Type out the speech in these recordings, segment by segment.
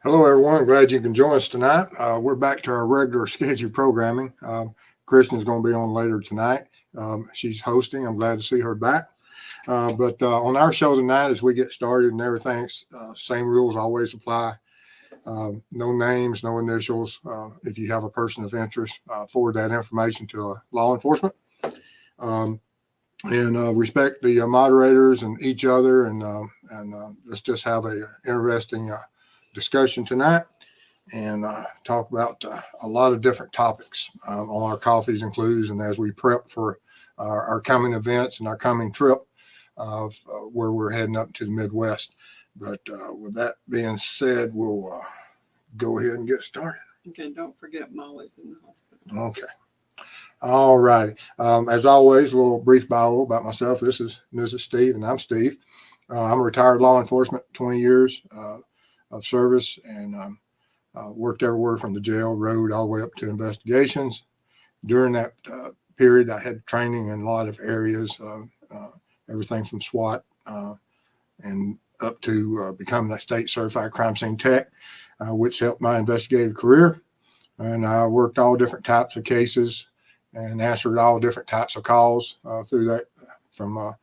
Hello, everyone. Glad you can join us tonight. We're back to our regular scheduled programming. Kristen is going to be on later tonight. She's hosting. I'm glad to see her back. But on our show tonight, as we get started and everything, same rules always apply. No names, no initials. If you have a person of interest, forward that information to law enforcement. And respect the moderators and each other, and let's just have a interesting discussion tonight and talk about a lot of different topics on our coffees and clues, and as we prep for our coming events and our coming trip of where we're heading up to the Midwest. But with that being said, we'll go ahead and get started. Okay, don't forget Molly's in the hospital. Okay. All righty. As always, a little brief bio about myself. This is Mrs. Steve, and I'm Steve. I'm a retired law enforcement, 20 years of service, and worked everywhere from the jail, road, all the way up to investigations. During that period, I had training in a lot of areas, everything from SWAT and up to becoming a state certified crime scene tech, which helped my investigative career. And I worked all different types of cases and answered all different types of calls through that, from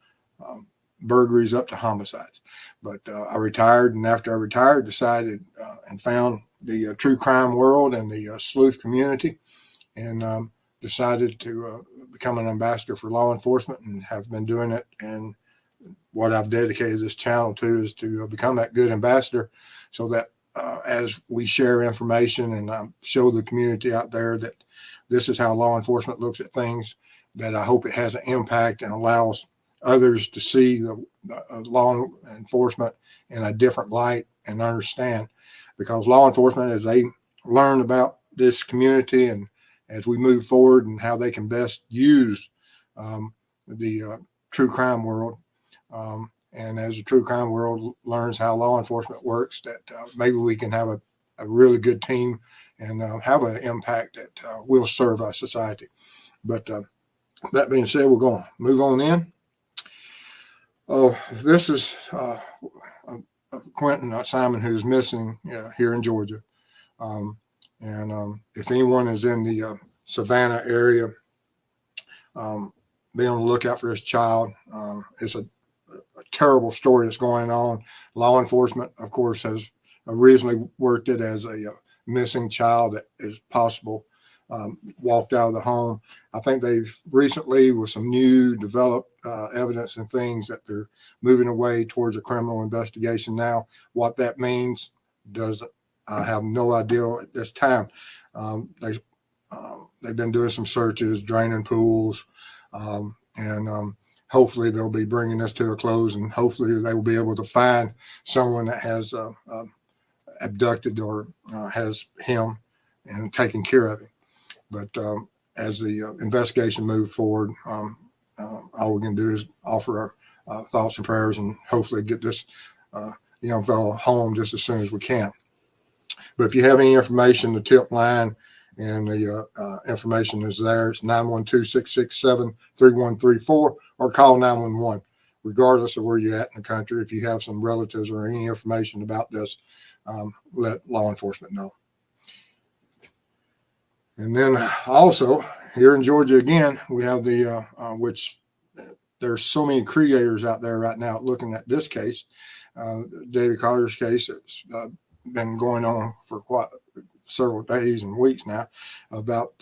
burglaries up to homicides. But I retired, and after I retired, decided and found the true crime world and the sleuth community, and decided to become an ambassador for law enforcement, and have been doing it. And what I've dedicated this channel to is to become that good ambassador, so that as we share information and show the community out there that this is how law enforcement looks at things, that I hope it has an impact and allows others to see the law enforcement in a different light and understand. Because law enforcement, as they learn about this community and as we move forward and how they can best use the true crime world, and as the true crime world learns how law enforcement works, that maybe we can have a really good team and have an impact that will serve our society. But that being said, we're going to move on in. Oh, this is Quinton Simon, who's missing here in Georgia. And if anyone is in the Savannah area, be on the lookout for this child. It's a terrible story that's going on. Law enforcement, of course, has originally worked it as a missing child that is possible walked out of the home. I think they've recently, with some new developed evidence and things, that they're moving away towards a criminal investigation now. What that means, I have no idea at this time. They've been doing some searches, draining pools, and hopefully they'll be bringing this to a close, and hopefully they will be able to find someone that has abducted or has him and taken care of him. But as the investigation moves forward, all we can do is offer our thoughts and prayers, and hopefully get this young fellow home just as soon as we can. But if you have any information, the tip line and the information is there. It's 912-667-3134, or call 911, regardless of where you're at in the country. If you have some relatives or any information about this, let law enforcement know. And then also here in Georgia again, we have the which there's so many creators out there right now looking at this case, David Collier's case. It's been going on for quite several days and weeks now about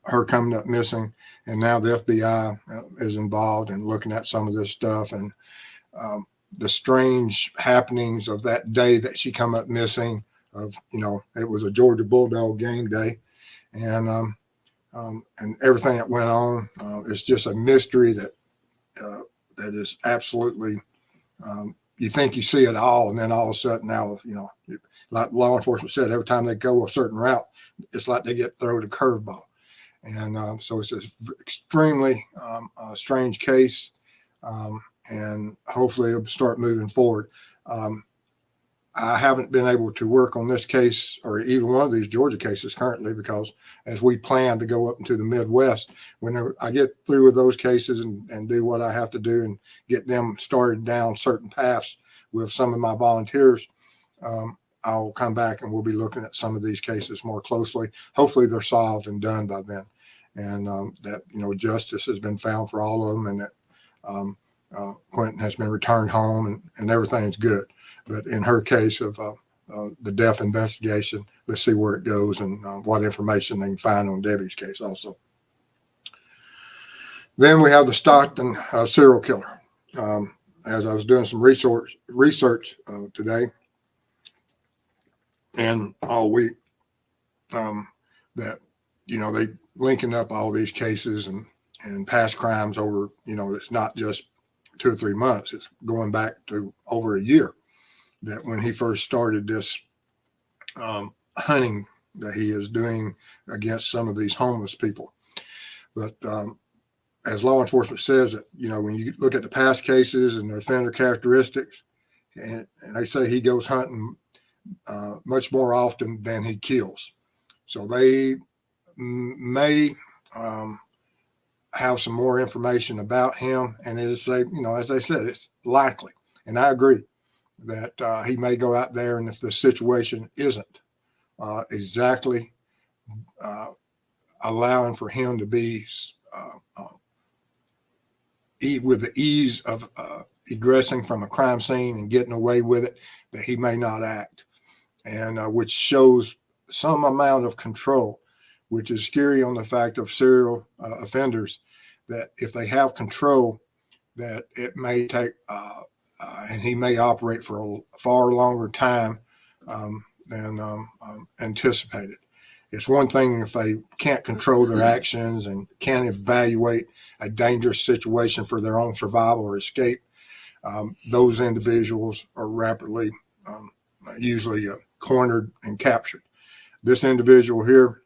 her coming up missing, and now the FBI is involved in looking at some of this stuff, and the strange happenings of that day that she come up missing. It was a Georgia Bulldog game day, and everything that went on. It's just a mystery that is absolutely. You think you see it all, and then all of a sudden now, like law enforcement said, every time they go a certain route, it's like they get thrown a curveball. And so it's an extremely strange case, and hopefully it'll start moving forward. I haven't been able to work on this case or even one of these Georgia cases currently, because as we plan to go up into the Midwest, whenever I get through with those cases and do what I have to do and get them started down certain paths with some of my volunteers, I'll come back and we'll be looking at some of these cases more closely. Hopefully they're solved and done by then, and that, you know, justice has been found for all of them, and that Quinton has been returned home, and everything's good. But in her case of the death investigation, let's see where it goes and what information they can find on Debbie's case also. Then we have the Stockton serial killer. As I was doing some research today and all week, that, you know, they linking up all these cases and past crimes over, you know, it's not just 2 or 3 months, it's going back to over a year, that when he first started this hunting that he is doing against some of these homeless people. But as law enforcement says, that, you know, when you look at the past cases and the offender characteristics, and they say he goes hunting much more often than he kills. So they may have some more information about him. And as they, you know, as they said, it's likely, and I agree, that he may go out there, and if the situation isn't exactly allowing for him to be with the ease of egressing from a crime scene and getting away with it, that he may not act, and which shows some amount of control, which is scary on the fact of serial offenders, that if they have control, that it may take, and he may operate for a far longer time than anticipated. It's one thing if they can't control their actions and can't evaluate a dangerous situation for their own survival or escape. Those individuals are rapidly, usually cornered and captured. This individual here,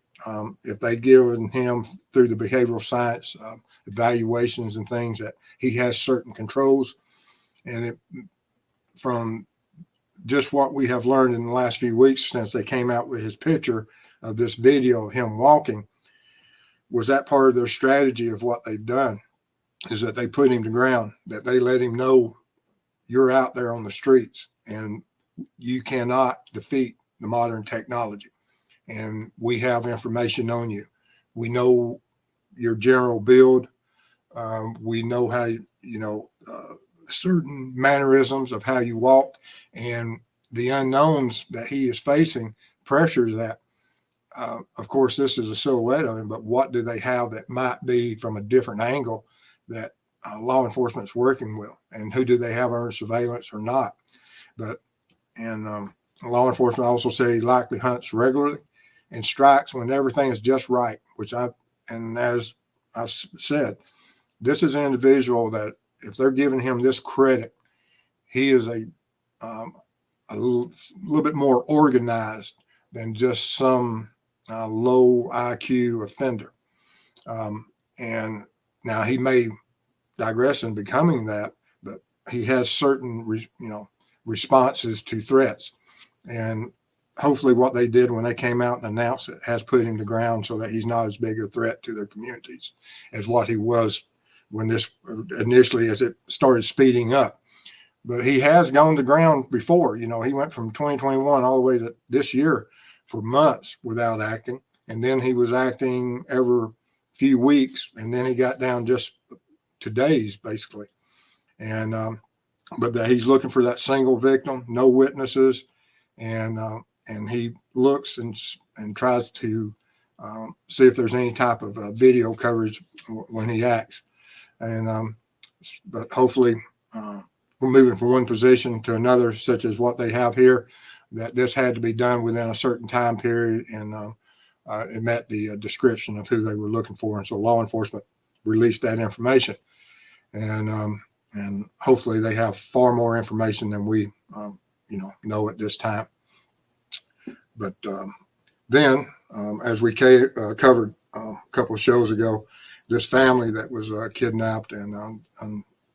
if they give him through the behavioral science evaluations and things, that he has certain controls, and from just what we have learned in the last few weeks since they came out with his picture of this video of him walking, was that part of their strategy of what they've done, is that they put him to ground, that they let him know you're out there on the streets and you cannot defeat the modern technology. And we have information on you. We know your general build. We know how, certain mannerisms of how you walk, and the unknowns that he is facing pressures that. Of course, this is a silhouette of him, but what do they have that might be from a different angle that law enforcement is working with, and who do they have under surveillance or not? But, and law enforcement also say he likely hunts regularly and strikes when everything is just right, and as I've said, this is an individual that if they're giving him this credit, he is a little bit more organized than just some low IQ offender. And now he may digress in becoming that, but he has certain, responses to threats. And hopefully what they did when they came out and announced it has put him to ground so that he's not as big a threat to their communities as what he was when this initially, as it started speeding up. But he has gone to ground before. He went from 2021 all the way to this year for months without acting. And then he was acting every few weeks. And then he got down just to days, basically. And, but he's looking for that single victim, no witnesses. And he looks and tries to see if there's any type of video coverage when he acts. And, but hopefully we're moving from one position to another, such as what they have here, that this had to be done within a certain time period, and it met the description of who they were looking for. And so law enforcement released that information, and hopefully they have far more information than we, know at this time. But then, as we covered a couple of shows ago, this family that was kidnapped, and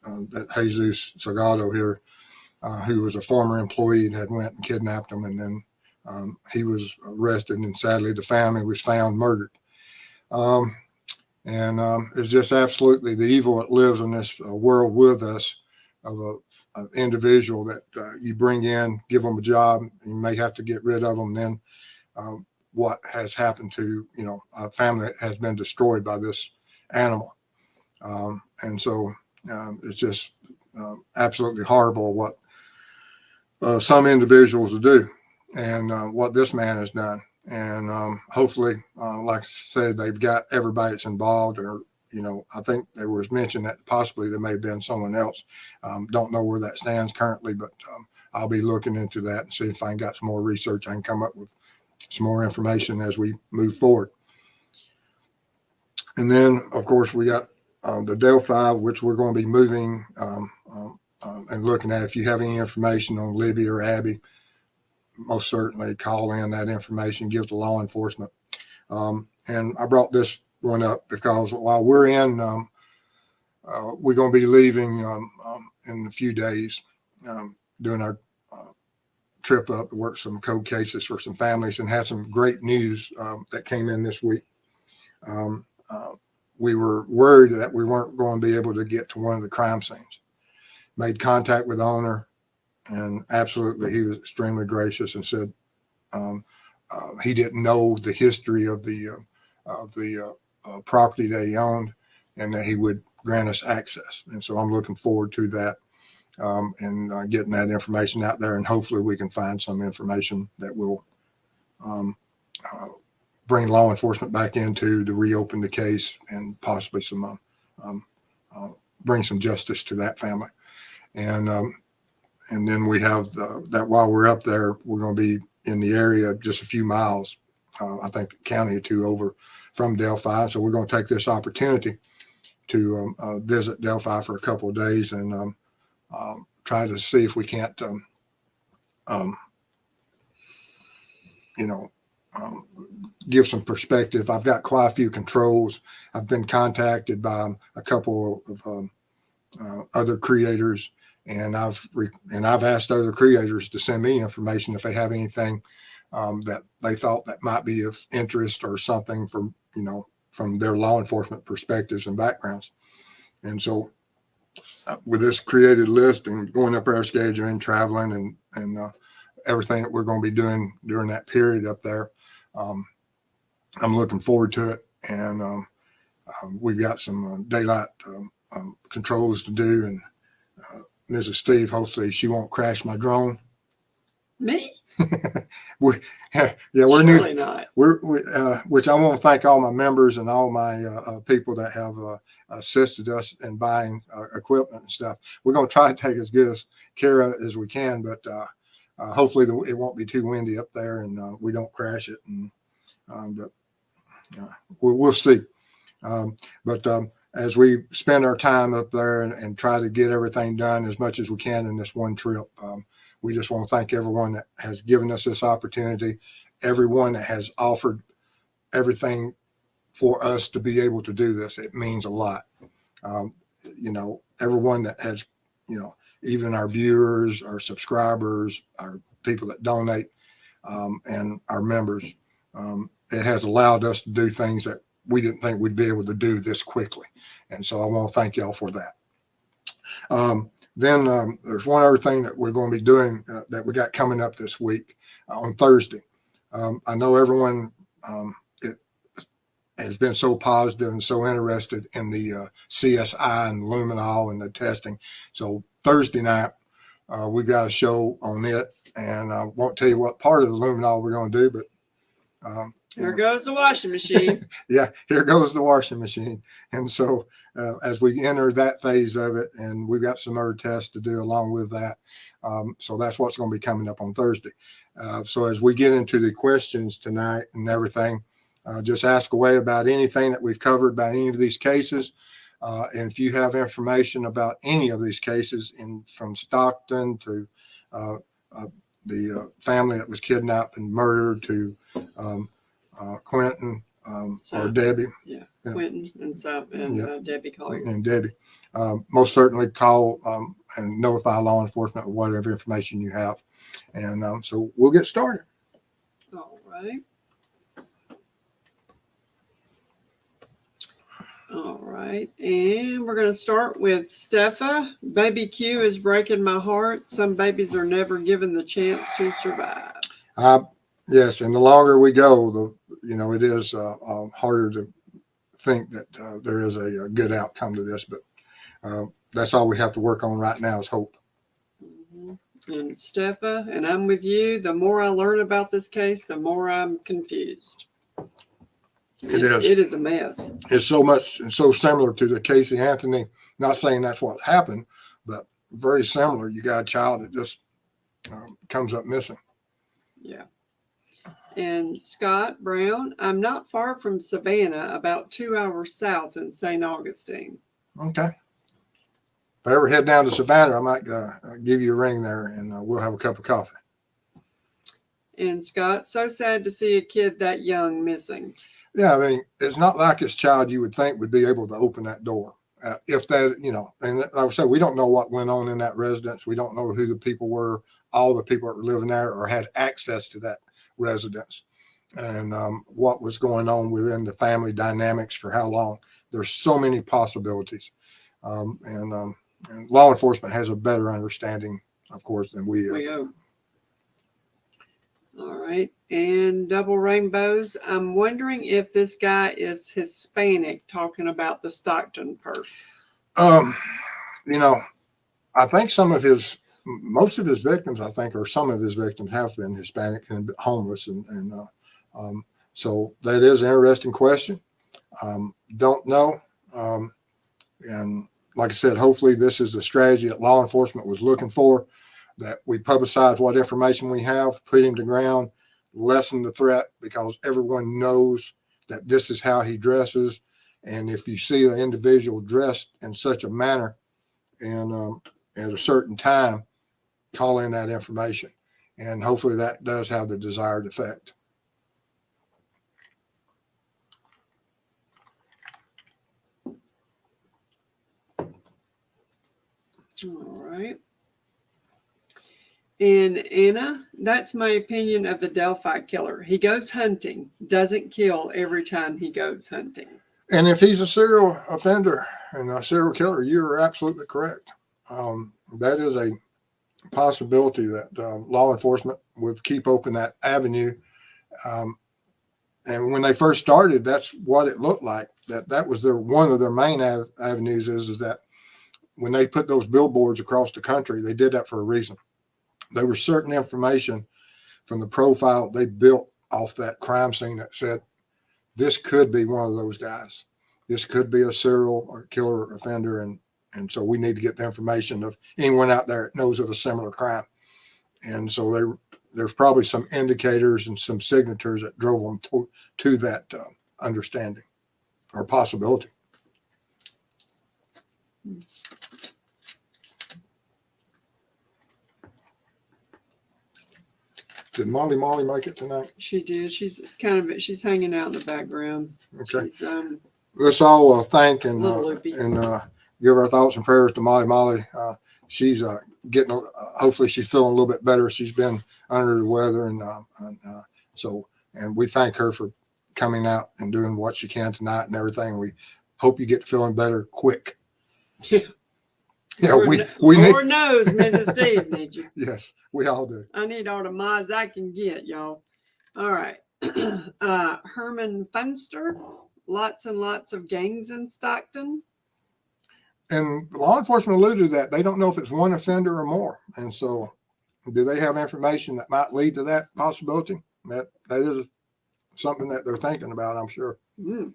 that Jesus Salgado here, who was a former employee and had went and kidnapped him, and then he was arrested, and sadly the family was found murdered. And it's just absolutely the evil that lives in this world with us, an individual that you bring in, give them a job, you may have to get rid of them. Then what has happened to, a family that has been destroyed by this animal. And so it's just absolutely horrible what some individuals do, and what this man has done. And hopefully, like I said, they've got everybody that's involved, or, I think there was mention that possibly there may have been someone else. Don't know where that stands currently, but I'll be looking into that and see if I can got some more research. I can come up with some more information as we move forward. And then, of course, we got the Delphi, which we're going to be moving and looking at. If you have any information on Libby or Abby, most certainly call in that information, give it to law enforcement. And I brought this one up because while we're in, we're going to be leaving in a few days, doing our trip up to work some code cases for some families, and had some great news that came in this week. We were worried that we weren't going to be able to get to one of the crime scenes. Made contact with the owner, and absolutely he was extremely gracious and said he didn't know the history of the property that he owned, and that he would grant us access. And so I'm looking forward to that, and getting that information out there, and hopefully we can find some information that will bring law enforcement back into to reopen the case, and possibly some bring some justice to that family. And then we have that while we're up there, we're going to be in the area just a few miles, I think a county or two over from Delphi. So we're going to take this opportunity to visit Delphi for a couple of days, and try to see if we can't, give some perspective. I've got quite a few controls. I've been contacted by a couple of other creators, and I've asked other creators to send me information if they have anything that they thought that might be of interest or something from their law enforcement perspectives and backgrounds. And so with this created list and going up our schedule and traveling and everything that we're going to be doing during that period up there, I'm looking forward to it. And we've got some daylight controls to do, and Mrs. Steve, hopefully she won't crash my drone. Me? We're Surely not. Which I want to thank all my members and all my people that have assisted us in buying equipment and stuff. We're going to try to take as good care of it as we can, but hopefully it won't be too windy up there, and we don't crash it. And but we'll see. But as we spend our time up there and try to get everything done as much as we can in this one trip, we just want to thank everyone that has given us this opportunity, everyone that has offered everything for us to be able to do this. It means a lot. Everyone that has, even our viewers, our subscribers, our people that donate, and our members, it has allowed us to do things that we didn't think we'd be able to do this quickly. And so I want to thank y'all for that. Then there's one other thing that we're going to be doing that we got coming up this week on Thursday. I know everyone it has been so positive and so interested in the CSI and luminol and the testing. So Thursday night, we've got a show on it, and I won't tell you what part of the luminol we're going to do, but there goes the washing machine. Yeah, here goes the washing machine. And so as we enter that phase of it, and we've got some other tests to do along with that. So that's what's going to be coming up on Thursday. So as we get into the questions tonight and everything, just ask away about anything that we've covered about any of these cases. And if you have information about any of these cases from Stockton to the family that was kidnapped and murdered to Quinton or Debbie. Yeah, Quinton and Debbie Collier. And Debbie. Most certainly call and notify law enforcement of whatever information you have. And so we'll get started. All right. All right. And we're going to start with Steffa. Baby Q is breaking my heart. Some babies are never given the chance to survive. Yes, and the longer we go, it is harder to think that there is a good outcome to this. But that's all we have to work on right now is hope. Mm-hmm. And Steffa, and I'm with you. The more I learn about this case, the more I'm confused. It is a mess. It's so much and so similar to the Casey Anthony. Not saying that's what happened, but very similar. You got a child that just comes up missing. Yeah. And Scott Brown, I'm not far from Savannah, about 2 hours south in St. Augustine. Okay. If I ever head down to Savannah, I might give you a ring there, and we'll have a cup of coffee. And Scott, so sad to see a kid that young missing. Yeah, I mean, it's not like this child you would think would be able to open that door. If that, and like I said, we don't know what went on in that residence. We don't know who the people were, all the people that were living there or had access to that residence, and what was going on within the family dynamics for how long. There's so many possibilities. And law enforcement has a better understanding, of course, than we have. All right. And Double Rainbows, I'm wondering if this guy is Hispanic talking about the Stockton perp. I think most of his victims, or some of his victims have been Hispanic and homeless. And so that is an interesting question. Don't know. And like I said, hopefully this is the strategy that law enforcement was looking for, that we publicize what information we have, put him to ground, lessen the threat, because everyone knows that this is how he dresses. And if you see an individual dressed in such a manner and at a certain time, call in that information. And hopefully that does have the desired effect. All right. And Anna, that's my opinion of the Delphi killer. He goes hunting, doesn't kill every time he goes hunting. And if he's a serial offender and a serial killer, you're absolutely correct. That is a possibility that law enforcement would keep open that avenue. And when they first started, that's what it looked like. That was one of their main avenues is that when they put those billboards across the country, they did that for a reason. There was certain information from the profile they built off that crime scene that said, this could be one of those guys. This could be a serial or killer offender. And so we need to get the information of anyone out there that knows of a similar crime. And so there's probably some indicators and some signatures that drove them to that understanding or possibility. Did Molly make it tonight? She did. She's hanging out in the background. Okay. Let's all thank and give our thoughts and prayers to Molly. She's getting. Hopefully, she's feeling a little bit better. She's been under the weather, and we thank her for coming out and doing what she can tonight and everything. We hope you get feeling better quick. Yeah. Yeah, Lord knows Mrs. Steve needs you. Yes, we all do. I need all the mods I can get, y'all. All right. Herman Funster, lots and lots of gangs in Stockton. And law enforcement alluded to that. They don't know if it's one offender or more. And so do they have information that might lead to that possibility? That is something that they're thinking about, I'm sure. Mm.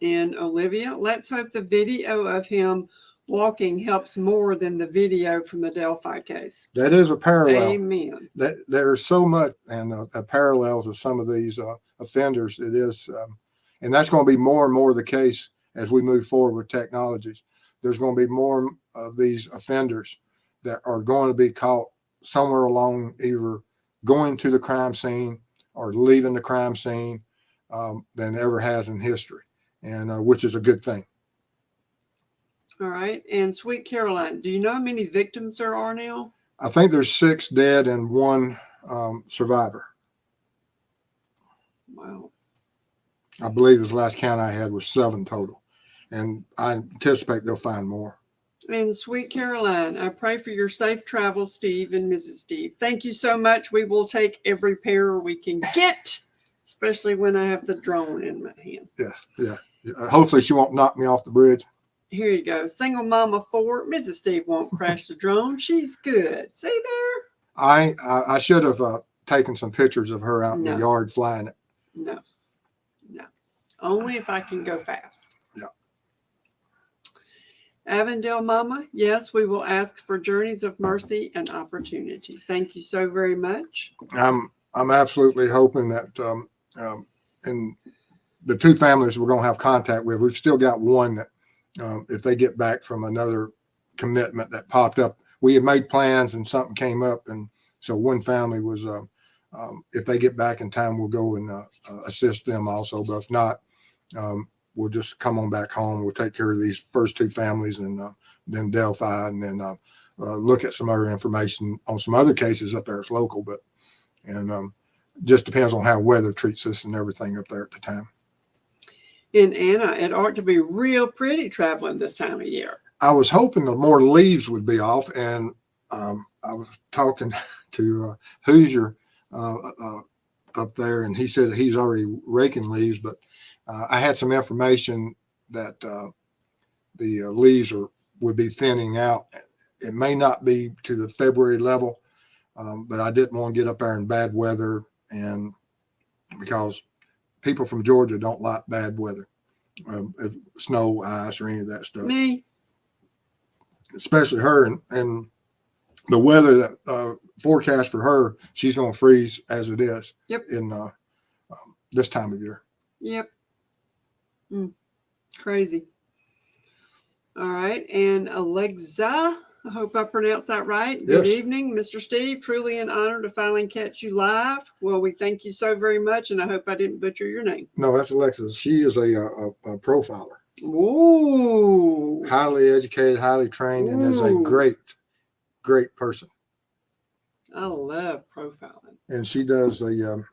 And Olivia, let's hope the video of him walking helps more than the video from the Delphi case. That is a parallel. Amen. There's so much and parallels of some of these offenders. It is, and that's going to be more and more the case as we move forward with technologies. There's going to be more of these offenders that are going to be caught somewhere along, either going to the crime scene or leaving the crime scene than ever has in history, and which is a good thing. All right. And Sweet Caroline, do you know how many victims there are now? I think there's 6 dead and 1 survivor. Wow. I believe the last count I had was 7 total. and I anticipate they'll find more. And Sweet Caroline, I pray for your safe travel, Steve and Mrs. Steve. Thank you so much. We will take every pair we can get, especially when I have the drone in my hand. Yeah. Hopefully she won't knock me off the bridge. Here you go. Single Mama 4. Mrs. Steve won't crash the drone. She's good. See there? I should have taken some pictures of her out in the yard flying it. No. Only if I can go fast. Yeah. Avondale Mama, yes, we will ask for journeys of mercy and opportunity. Thank you so very much. I'm absolutely hoping that and the 2 families we're going to have contact with, we've still got one that if they get back from another commitment that popped up, we had made plans and something came up, and so one family was if they get back in time, we'll go and assist them also. But if not, we'll just come on back home. We'll take care of these first 2 families, and then Delphi, and then look at some other information on some other cases up there. It's local, but just depends on how weather treats us and everything up there at the time. In Anna, it ought to be real pretty traveling this time of year. I was hoping the more leaves would be off, and I was talking to Hoosier up there, and he said that he's already raking leaves, but I had some information that the leaves would be thinning out. It may not be to the February level, but I didn't want to get up there in bad weather, and because people from Georgia don't like bad weather, snow, ice, or any of that stuff. Me, especially her, and the weather that forecast for her, she's going to freeze as it is. Yep. In this time of year. Yep. Crazy. All right, and Alexa, I hope I pronounced that right. Good evening, Mr. Steve. Truly an honor to finally catch you live. Well, we thank you so very much, and I hope I didn't butcher your name. No, that's Alexa. She is a profiler. Ooh. Highly educated, highly trained, and is a great person. I love profiling. And she does the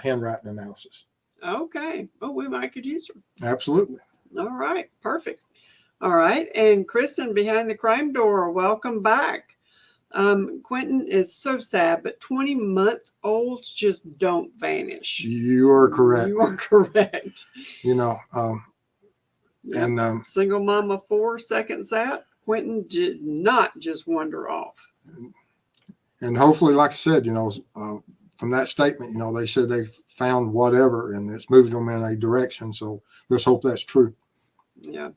handwriting analysis. Okay. Oh, we might could use her. Absolutely. All right. Perfect. All right. And Kristen behind the crime door, welcome back. Quinton is so sad, but 20-month-olds just don't vanish. You are correct. You are correct. And Single Mama 4 seconds out, Quinton did not just wander off. And hopefully, like I said, from that statement, they said they found whatever and it's moving them in a direction. So let's hope that's true. Yeah.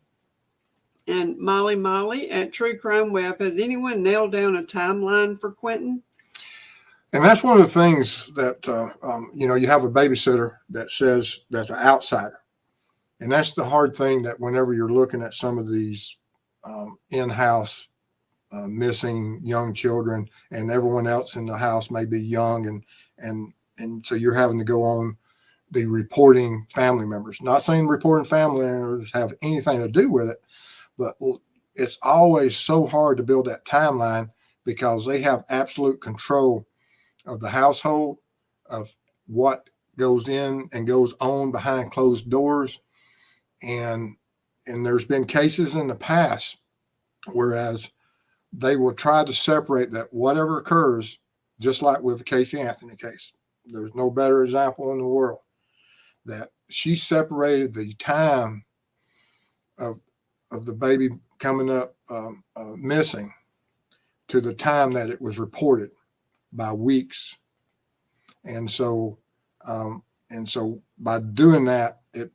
And Molly at True Crime Web, has anyone nailed down a timeline for Quinton? And that's one of the things that, you have a babysitter that says that's an outsider. And that's the hard thing, that whenever you're looking at some of these in-house missing young children, and everyone else in the house may be young, and so you're having to go on the reporting family members. Not saying reporting family members have anything to do with it, but it's always so hard to build that timeline because they have absolute control of the household, of what goes in and goes on behind closed doors. And there's been cases in the past, whereas they will try to separate that whatever occurs, just like with the Casey Anthony case. There's no better example in the world, that she separated the time of the baby coming up missing to the time that it was reported by weeks. And so by doing that, it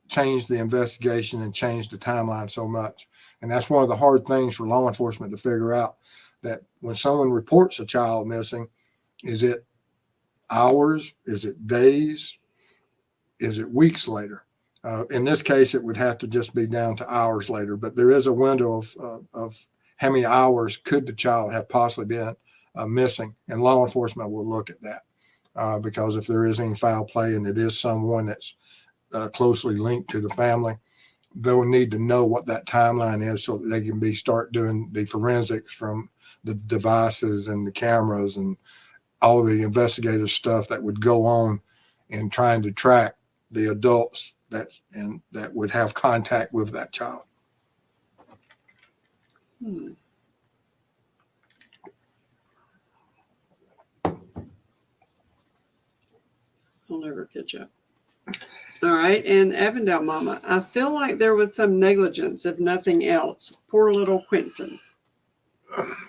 changed the investigation and changed the timeline so much. And that's one of the hard things for law enforcement to figure out, that when someone reports a child missing, is it hours? Is it days? Is it weeks later? In this case, it would have to just be down to hours later, but there is a window of how many hours could the child have possibly been missing, and law enforcement will look at that because if there is any foul play and it is someone that's closely linked to the family, they'll need to know what that timeline is so that they can start doing the forensics from the devices and the cameras and all the investigative stuff that would go on in trying to track the adults that would have contact with that child. I'll never catch up. All right. And Avondale Mama, I feel like there was some negligence, if nothing else. Poor little Quinton.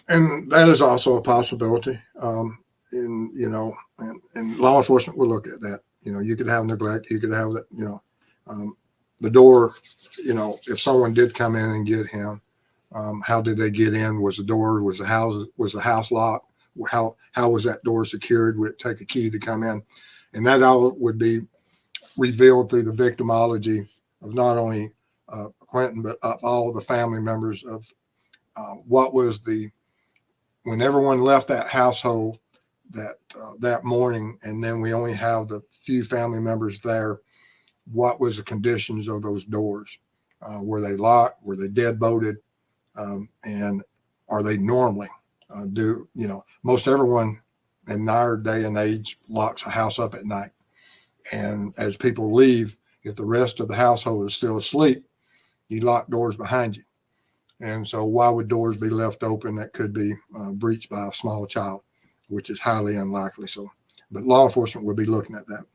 And that is also a possibility. And law enforcement will look at that. You could have neglect. You could have that. The door. If someone did come in and get him, how did they get in? Was the house locked? How was that door secured? Would it take a key to come in? And that all would be revealed through the victimology of not only Quinton, but of all the family members of what was when everyone left that household that morning, and then we only have the few family members there. What was the conditions of those doors? Were they locked? Were they deadbolted? And are they normally most everyone in our day and age locks a house up at night. And as people leave, if the rest of the household is still asleep, you lock doors behind you. And so why would doors be left open that could be breached by a small child, which is highly unlikely. So, but law enforcement would be looking at that.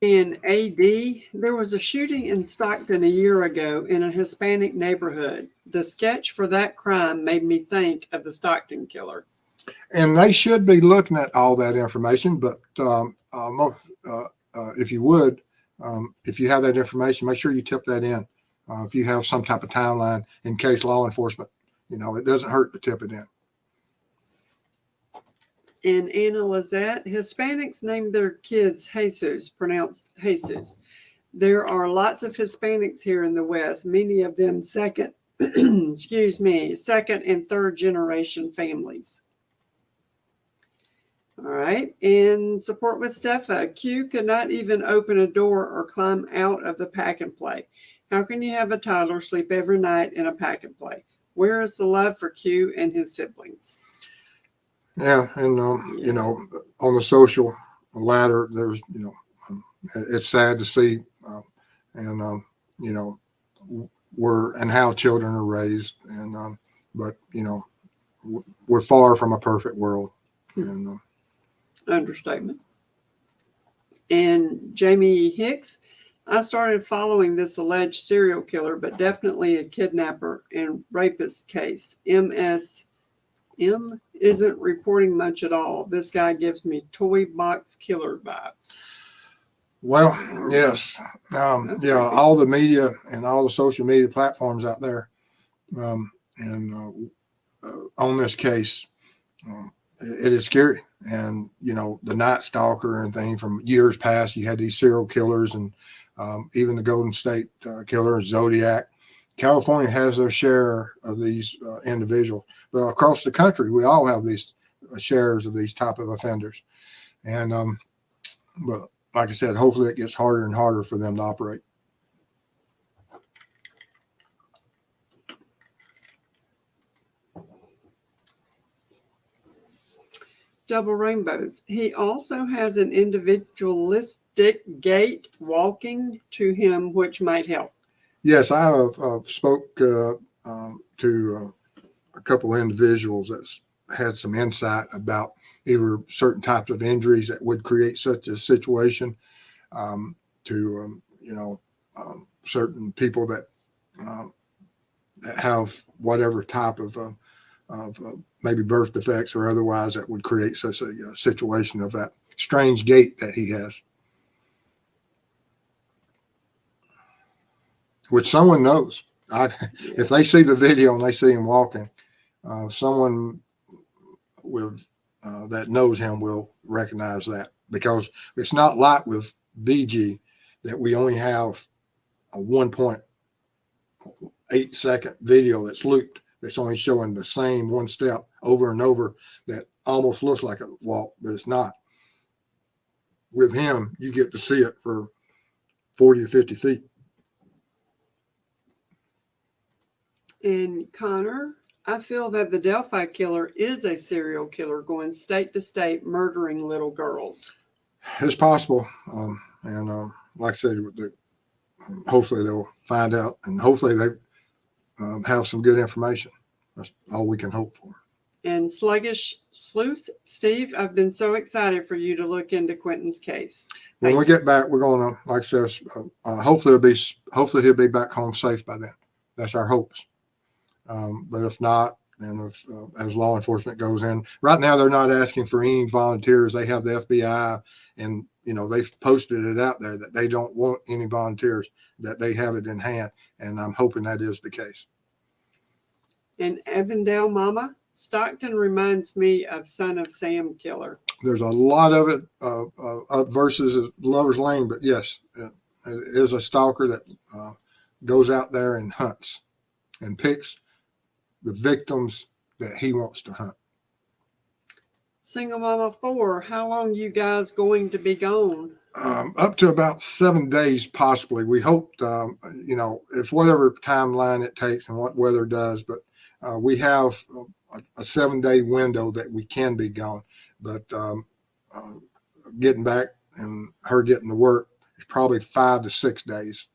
In AD, there was a shooting in Stockton a year ago in a Hispanic neighborhood. The sketch for that crime made me think of the Stockton killer. And they should be looking at all that information. But if you would, if you have that information, make sure you tip that in. If you have some type of timeline in case law enforcement, it doesn't hurt to tip it in. And Anna Lizette, Hispanics named their kids Jesus, pronounced Jesus. There are lots of Hispanics here in the West, many of them second and third generation families. All right. In support with Steffa, Q could not even open a door or climb out of the pack and play. How can you have a toddler sleep every night in a pack and play? Where is the love for Q and his siblings? Yeah. And, on the social ladder, there's, it's sad to see, how children are raised. And, but, we're far from a perfect world. And, understatement. And Jamie Hicks, I started following this alleged serial killer, but definitely a kidnapper and rapist case. M isn't reporting much at all. This guy gives me toy box killer vibes. Well, yes. All the media and all the social media platforms out there on this case, it is scary. And, the Night Stalker and thing from years past, you had these serial killers and even the Golden State Killer, Zodiac. California has their share of these individuals. But across the country, we all have these shares of these type of offenders. And, but like I said, hopefully it gets harder and harder for them to operate. Double Rainbows. He also has an individualistic gait walking to him, which might help. Yes, I have spoke to a couple of individuals that's had some insight about either certain types of injuries that would create such a situation, certain people that have whatever type of maybe birth defects or otherwise that would create such a situation of that strange gait that he has, which someone knows. If they see the video and they see him walking, someone with that knows him will recognize that, because it's not like with BG that we only have a 1.8 second video that's looped. That's only showing the same one step over and over that almost looks like a walk, but it's not. With him, you get to see it for 40 to 50 feet. And Connor, I feel that the Delphi killer is a serial killer going state to state, murdering little girls. It's possible. And like I said, hopefully they'll find out, and hopefully they have some good information. That's all we can hope for. And Sluggish Sleuth, Steve, I've been so excited for you to look into Quinton's case. When we get back, we're going to, like I said, hopefully he'll be back home safe by then. That's our hopes. But if not, then as law enforcement goes in, right now they're not asking for any volunteers. They have the FBI, and they've posted it out there that they don't want any volunteers, that they have it in hand, and I'm hoping that is the case. And Avondale Mama, Stockton reminds me of Son of Sam killer. There's a lot of it versus Lover's Lane, but yes, it is a stalker that goes out there and hunts and picks the victims that he wants to hunt. Single Mama 4, how long you guys going to be gone? Up to about 7 days, possibly. We hope, if whatever timeline it takes and what weather does, but we have a 7-day window that we can be gone. But getting back and her getting to work is probably 5 to 6 days.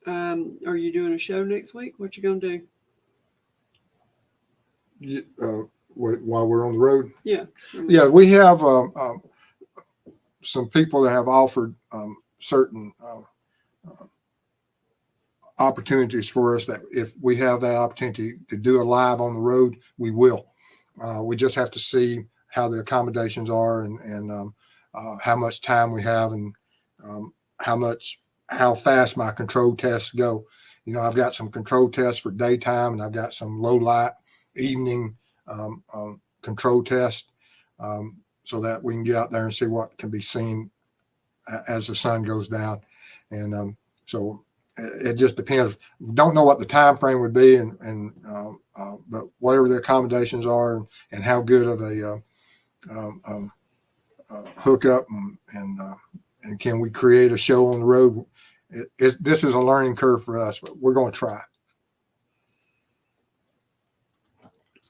Are you doing a show next week? What you gonna do? While we're on the road? Yeah. Yeah, we have some people that have offered certain opportunities for us, that if we have that opportunity to do a live on the road, we will. We just have to see how the accommodations are, and how much time we have, and how fast my control tests go. I've got some control tests for daytime, and I've got some low light evening control test, so that we can get out there and see what can be seen as the sun goes down. And so it just depends. Don't know what the time frame would be, but whatever the accommodations are, and how good of a hookup, and can we create a show on the road. This is a learning curve for us, but we're going to try.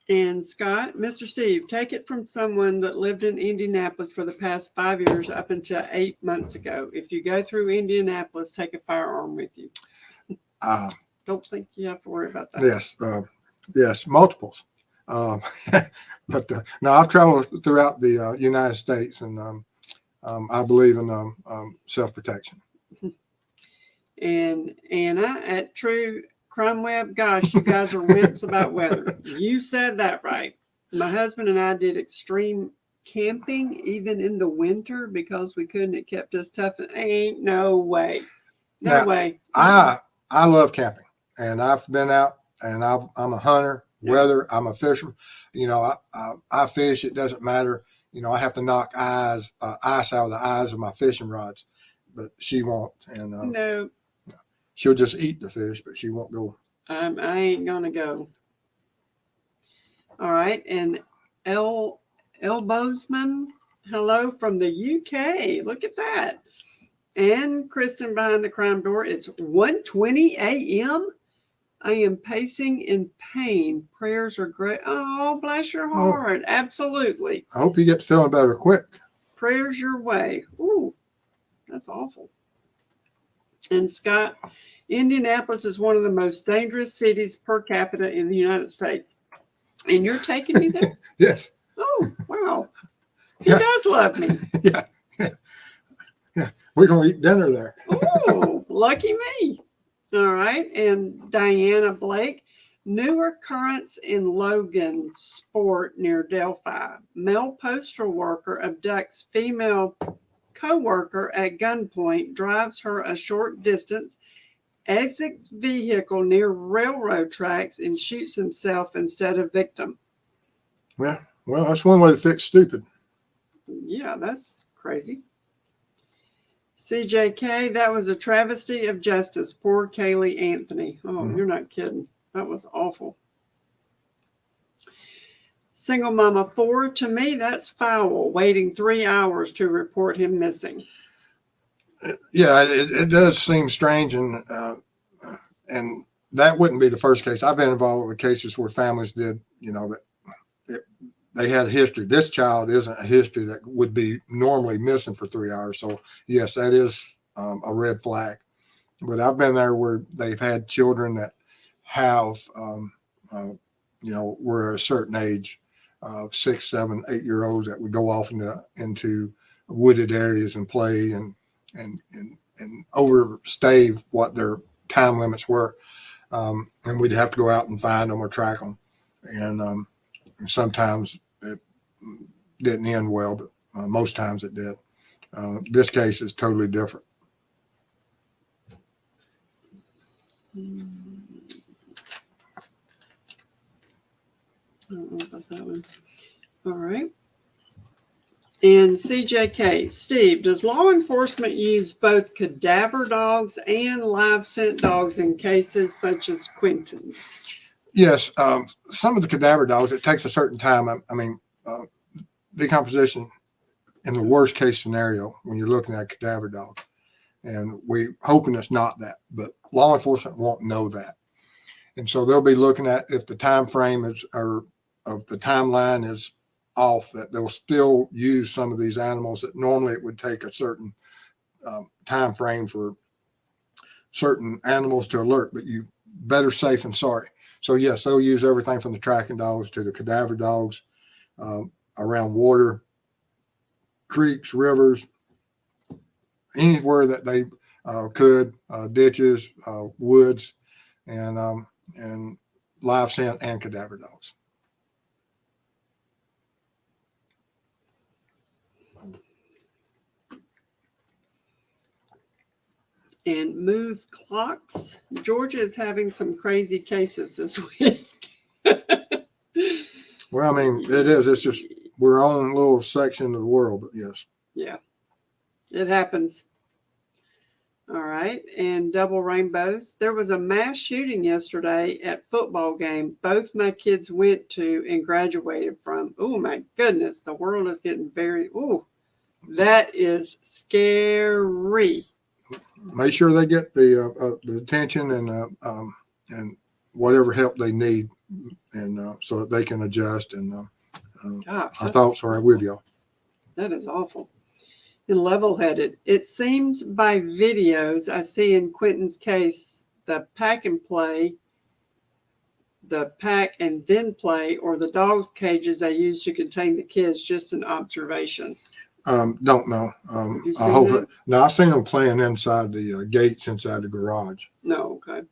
And Scott, Mr. Steve, take it from someone that lived in Indianapolis for the past 5 years up until 8 months ago. If you go through Indianapolis, take a firearm with you. Don't think you have to worry about that. Yes, multiples. But no, I've traveled throughout the United States, and I believe in self-protection. And Anna at True Crime Web, gosh, you guys are wimps about weather. You said that right. My husband and I did extreme camping even in the winter because we couldn't. It kept us tough. Ain't no way. No way. I love camping, and I've been out, and I'm a hunter. Whether I'm a fisherman, I fish. It doesn't matter. I have to knock ice out of the eyes of my fishing rods, but she won't. And no. She'll just eat the fish, but she won't go. I ain't gonna go. All right, and Elbowsman, hello from the UK. Look at that. And Kristen behind the crime door. It's 1:20 a.m. I am pacing in pain. Prayers are great. Oh, bless your heart. Oh, absolutely. I hope you get feeling better quick. Prayers your way. Ooh, that's awful. And Scott, Indianapolis is one of the most dangerous cities per capita in the United States. And you're taking me there? Yes. Oh, wow. He does love me. Yeah. We're going to eat dinner there. Oh, lucky me. All right. And Diana Blake, new occurrence in Logan Sport near Delphi. Male postal worker abducts female co-worker at gunpoint, drives her a short distance, exits vehicle near railroad tracks, and shoots himself instead of victim. Yeah, well, that's one way to fix stupid. Yeah, that's crazy. CJK, that was a travesty of justice. Poor Kaylee Anthony. Oh, You're not kidding. That was awful. Single Mama 4, to me, that's foul, waiting 3 hours to report him missing. Yeah, it does seem strange, and that wouldn't be the first case. I've been involved with cases where families did, they had a history. This child isn't a history that would be normally missing for 3 hours. So yes, that is a red flag. But I've been there where they've had children that have, were a certain age, 6, 7, 8-year-olds that would go off into wooded areas and play and overstay what their time limits were. And we'd have to go out and find them or track them. And sometimes it didn't end well, but most times it did. This case is totally different. I don't know about that one. All right. And CJK, Steve, does law enforcement use both cadaver dogs and live scent dogs in cases such as Quinton's? Yes. Some of the cadaver dogs, it takes a certain time. Decomposition in the worst case scenario when you're looking at a cadaver dog. And we hoping it's not that, but law enforcement won't know that. And so they'll be looking at if the time frame is, or of the timeline is off, that they'll still use some of these animals that normally it would take a certain time frame for certain animals to alert, but you better safe than sorry. So yes, they'll use everything from the tracking dogs to the cadaver dogs around water, creeks, rivers, anywhere that they could, ditches, woods, and live scent and cadaver dogs. And move clocks. Georgia is having some crazy cases this week. Well, I mean, it is. It's just we're on a little section of the world, but yes. Yeah, it happens. All right. And double rainbows. There was a mass shooting yesterday at football game both my kids went to and graduated from. Oh, my goodness. The world is getting very, that is scary. Make sure they get the attention and whatever help they need, and so that they can adjust. And Gosh, our thoughts are with y'all. That is awful. And level-headed. It seems by videos I see in Quinton's case, the pack and then play, or the dogs' cages they use to contain the kids. Just an observation. Don't know. I hope that? No, I've seen them playing inside the gates inside the garage. No, okay.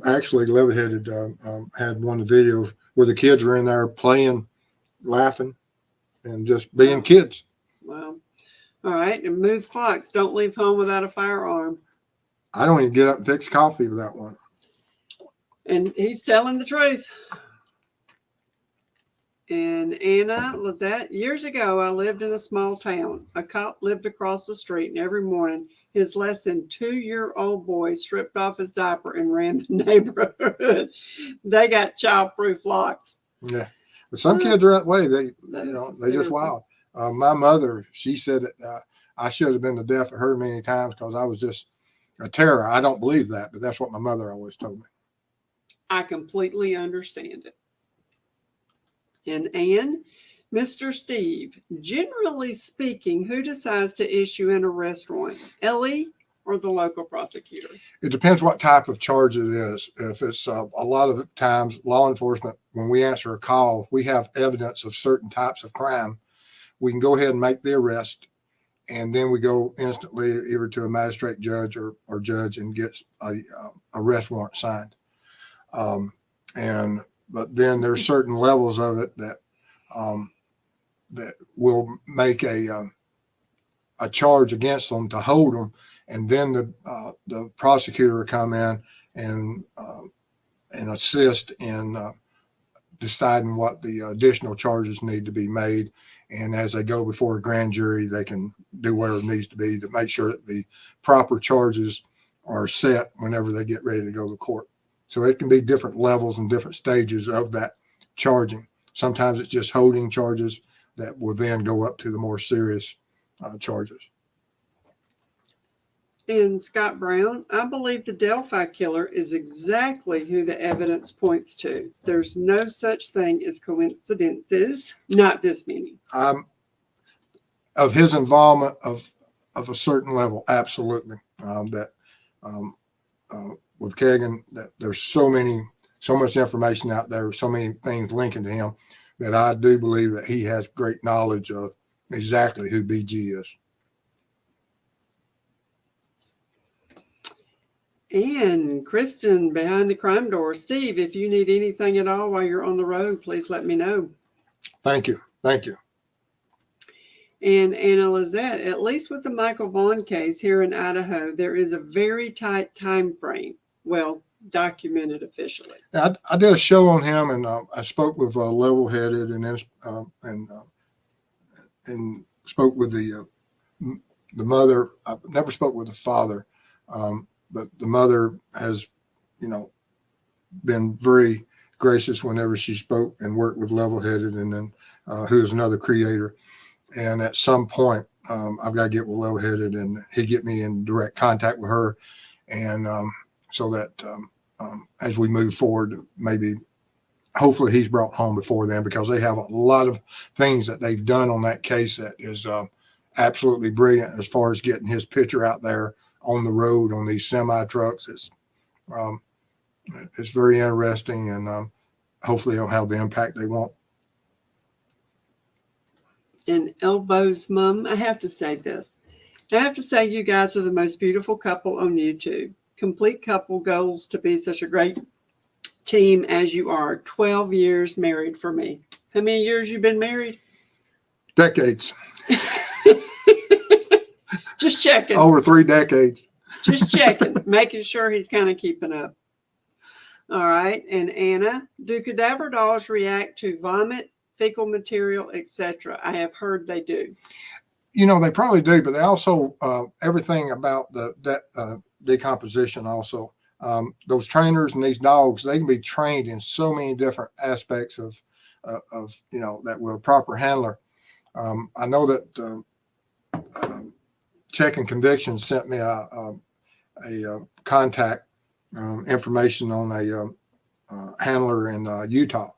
Actually, Level-Headed had one of the videos where the kids were in there playing, laughing, and just being kids. Wow. All right. And move clocks. Don't leave home without a firearm. I don't even get up and fix coffee without one. And he's telling the truth. And Anna Lizette, years ago, I lived in a small town. A cop lived across the street, and every morning, his less than 2-year-old boy stripped off his diaper and ran the neighborhood. They got childproof locks. Yeah, but some kids are that way. They just wild. My mother, she said that I should have been the death of her many times because I was just a terror. I don't believe that, but that's what my mother always told me. I completely understand it. And Anne, Mr. Steve, generally speaking, who decides to issue an arrest warrant, Ellie or the local prosecutor? It depends what type of charge it is. If it's a lot of times law enforcement, when we answer a call, if we have evidence of certain types of crime, we can go ahead and make the arrest, and then we go instantly either to a magistrate judge or judge and get a arrest warrant signed. But then there's certain levels of it that will make a charge against them to hold them, and then the prosecutor will come in and assist in deciding what the additional charges need to be made. And as they go before a grand jury, they can do whatever needs to be to make sure that the proper charges are set whenever they get ready to go to court. So it can be different levels and different stages of that charging. Sometimes it's just holding charges that will then go up to the more serious charges. And Scott Brown, I believe the Delphi killer is exactly who the evidence points to. There's no such thing as coincidences, not this many. Of his involvement of a certain level, absolutely. That with Kagan, that there's so much information out there, so many things linking to him, that I do believe that he has great knowledge of exactly who BG is. And Kristen behind the crime door. Steve, if you need anything at all while you're on the road, please let me know. Thank you. Thank you. And Anna Lizette, at least with the Michael Vaughn case here in Idaho, there is a very tight time frame. Well, documented officially. I did a show on him, and I spoke with Level Headed, and then and spoke with the mother. I never spoke with the father, but the mother has, been very gracious whenever she spoke and worked with Level Headed, and then who is another creator. And at some point, I've got to get with Level Headed, and he get me in direct contact with her, and so that as we move forward, maybe hopefully he's brought home before then, because they have a lot of things that they've done on that case that is absolutely brilliant as far as getting his picture out there on the road on these semi trucks. It's very interesting, and hopefully he'll have the impact they want. And Elbows Mum, I have to say this. I have to say you guys are the most beautiful couple on YouTube. Complete couple goals to be such a great team as you are. 12 years married for me. How many years you been married? Decades. Just checking. Over 3 decades. Just checking. Making sure he's kind of keeping up. All right. And Anna, do cadaver dolls react to vomit, fecal material, etc.? I have heard they do. They probably do, but they also everything about the decomposition also. Those trainers and these dogs, they can be trained in so many different aspects of that with a proper handler. I know that Check and Conviction sent me a contact information on a handler in Utah.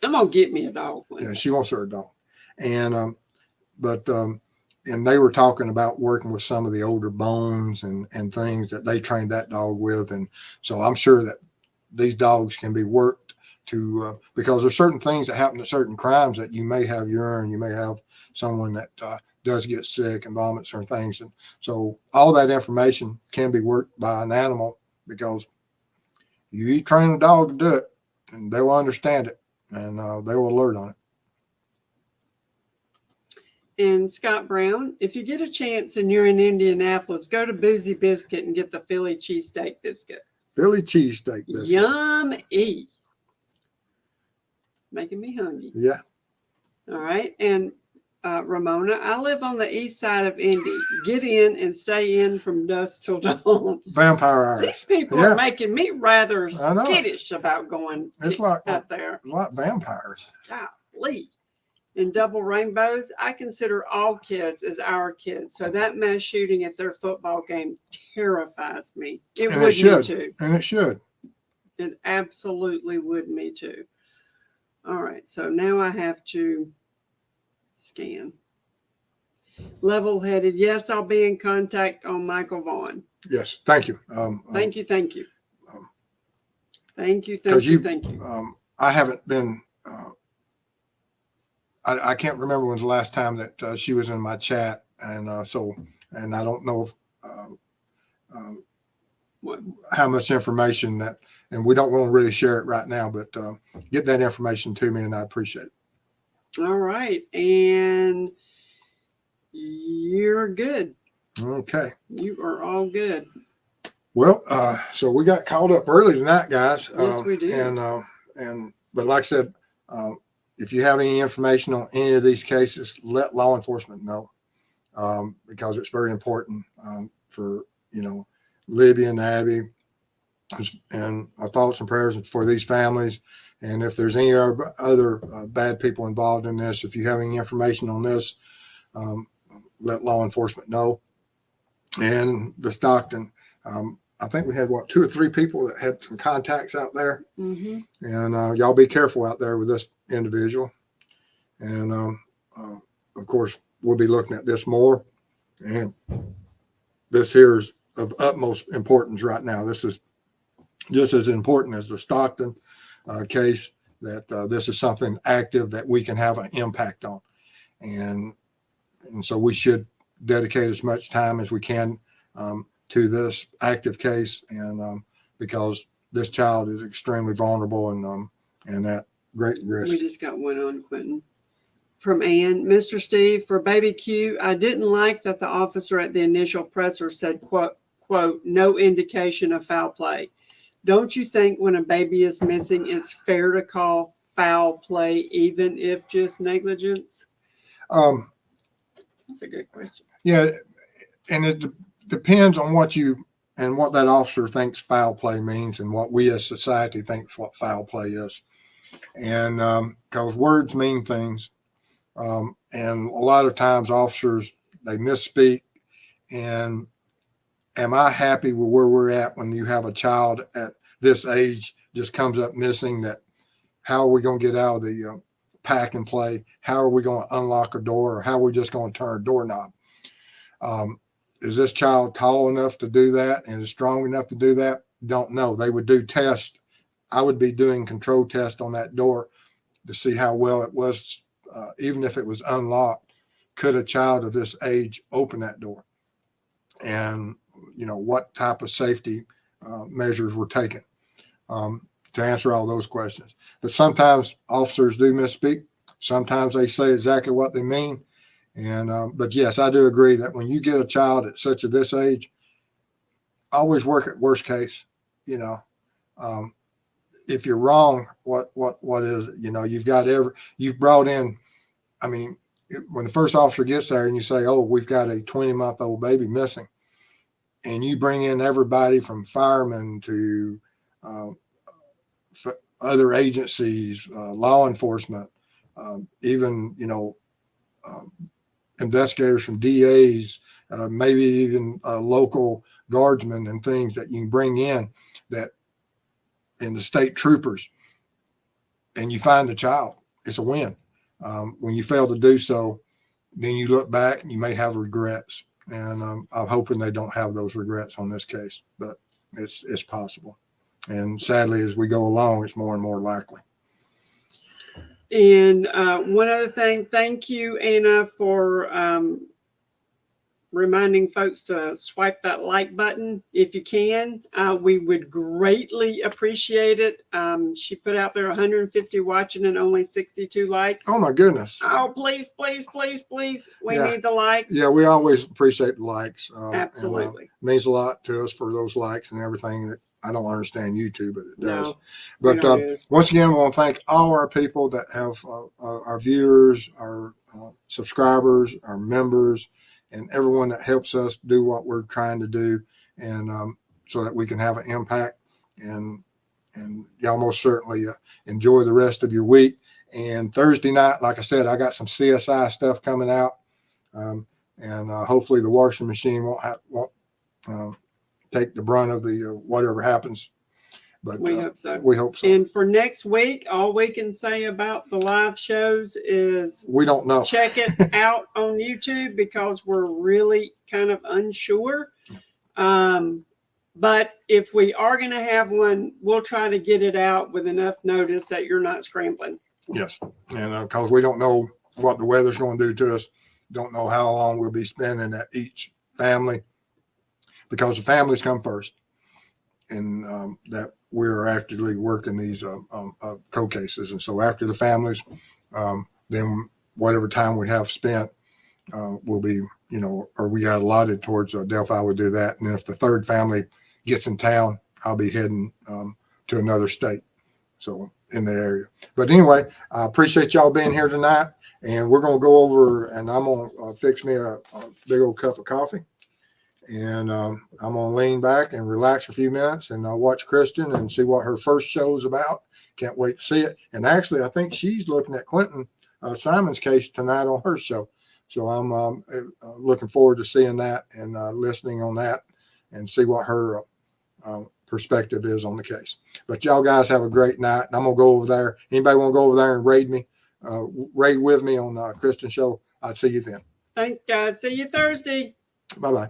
I'm gonna get me a dog. Yeah, she wants her a dog, and and they were talking about working with some of the older bones and things that they trained that dog with, and so I'm sure that these dogs can be worked to because there's certain things that happen to certain crimes that you may have urine, you may have someone that does get sick and vomits certain things, and so all that information can be worked by an animal, because you train a dog to do it, and they will understand it, and they will alert on it. And Scott Brown, if you get a chance and you're in Indianapolis, go to Boozy Biscuit and get the Philly cheesesteak biscuit. Philly cheesesteak biscuit. Yummy. Making me hungry. Yeah. All right. And Ramona, I live on the east side of Indy. Get in and stay in from dusk till dawn. Vampire hours. These people are making me rather skittish about going up there. It's like vampires. Golly. In Double Rainbows, I consider all kids as our kids. So that mass shooting at their football game terrifies me. It would me too. And it should. It absolutely would me too. All right. So now I have to scan. Level Headed. Yes, I'll be in contact on Michael Vaughn. Yes. Thank you. Thank you. Thank you. Thank you. Thank you. I haven't been. I can't remember when's the last time that she was in my chat, and and I don't know how much information that, and we don't want to really share it right now, but get that information to me, and I appreciate it. All right, and you're good. Okay, you are all good. Well, so we got called up early tonight, guys. Yes, we did. But like I said. If you have any information on any of these cases, let law enforcement know, because it's very important for, Libby and Abby, and our thoughts and prayers for these families. And if there's any other bad people involved in this, if you have any information on this, let law enforcement know. and the Stockton. I think we had 2 or 3 people that had some contacts out there, Mm-hmm. and y'all be careful out there with this individual. And of course, we'll be looking at this more. And this here is of utmost importance right now. This is just as important as the Stockton case. That this is something active that we can have an impact on, and so we should dedicate as much time as we can to this active case, and because this child is extremely vulnerable and at great risk. We just got one on, Quinton. From Ann. Mr. Steve, for baby Q, I didn't like that the officer at the initial presser said, quote, no indication of foul play. Don't you think when a baby is missing, it's fair to call foul play, even if just negligence? That's a good question. Yeah, and it depends on what that officer thinks foul play means, and what we as society thinks what foul play is. And because words mean things, and a lot of times officers, they misspeak. And am I happy with where we're at when you have a child at this age just comes up missing? That how are we going to get out of the pack and play? How are we going to unlock a door? Or how are we just going to turn a doorknob? Is this child tall enough to do that and is strong enough to do that? Don't know. They would do tests. I would be doing control tests on that door to see how well it was, even if it was unlocked. Could a child of this age open that door? And, what type of safety measures were taken to answer all those questions. But sometimes officers do misspeak. Sometimes they say exactly what they mean. And but yes, I do agree that when you get a child at such this age, always work at worst case. If you're wrong, what is it? You've brought in. I mean, when the first officer gets there and you say, "Oh, we've got a 20-month-old baby missing," and you bring in everybody from firemen to other agencies, law enforcement, even investigators from DAs, maybe even local guardsmen and things that you can bring in, and the state troopers, and you find the child, it's a win. When you fail to do so, then you look back and you may have regrets. And I'm hoping they don't have those regrets on this case, but it's possible. And sadly, as we go along, it's more and more likely. And one other thing, thank you, Anna, for reminding folks to swipe that like button if you can. We would greatly appreciate it. She put out there 150 watching and only 62 likes. Oh my goodness. Oh, please. We need the likes. Yeah, we always appreciate the likes. Absolutely. It means a lot to us for those likes and everything. I don't understand YouTube, but it does. No, but once again, I want to thank all our people that have our viewers, our subscribers, our members, and everyone that helps us do what we're trying to do, and so that we can have an impact. And y'all most certainly enjoy the rest of your week. And Thursday night, like I said, I got some CSI stuff coming out, and hopefully the washing machine won't take the brunt of the whatever happens. But we hope so. We hope so. And for next week, all we can say about the live shows is we don't know. Check it out on YouTube because we're really kind of unsure. But if we are going to have one, we'll try to get it out with enough notice that you're not scrambling. Yes. And because we don't know what the weather's going to do to us, don't know how long we'll be spending at each family, because the families come first, and that we're actively working these cold cases. And so after the families, then whatever time we have spent will be, or we got allotted towards Delphi, would do that. And if the third family gets in town, I'll be heading to another state, so in the area. But anyway, I appreciate y'all being here tonight, and we're going to go over, and I'm going to fix me a big old cup of coffee. And I'm going to lean back and relax for a few minutes and watch Kristen and see what her first show is about. Can't wait to see it. And actually, I think she's looking at Quinton Simon's case tonight on her show. So I'm looking forward to seeing that and listening on that and see what her perspective is on the case. But y'all guys have a great night. And I'm going to go over there. Anybody want to go over there and raid with me on Kristen Show? I'd see you then. Thanks, guys. See you Thursday. Bye-bye.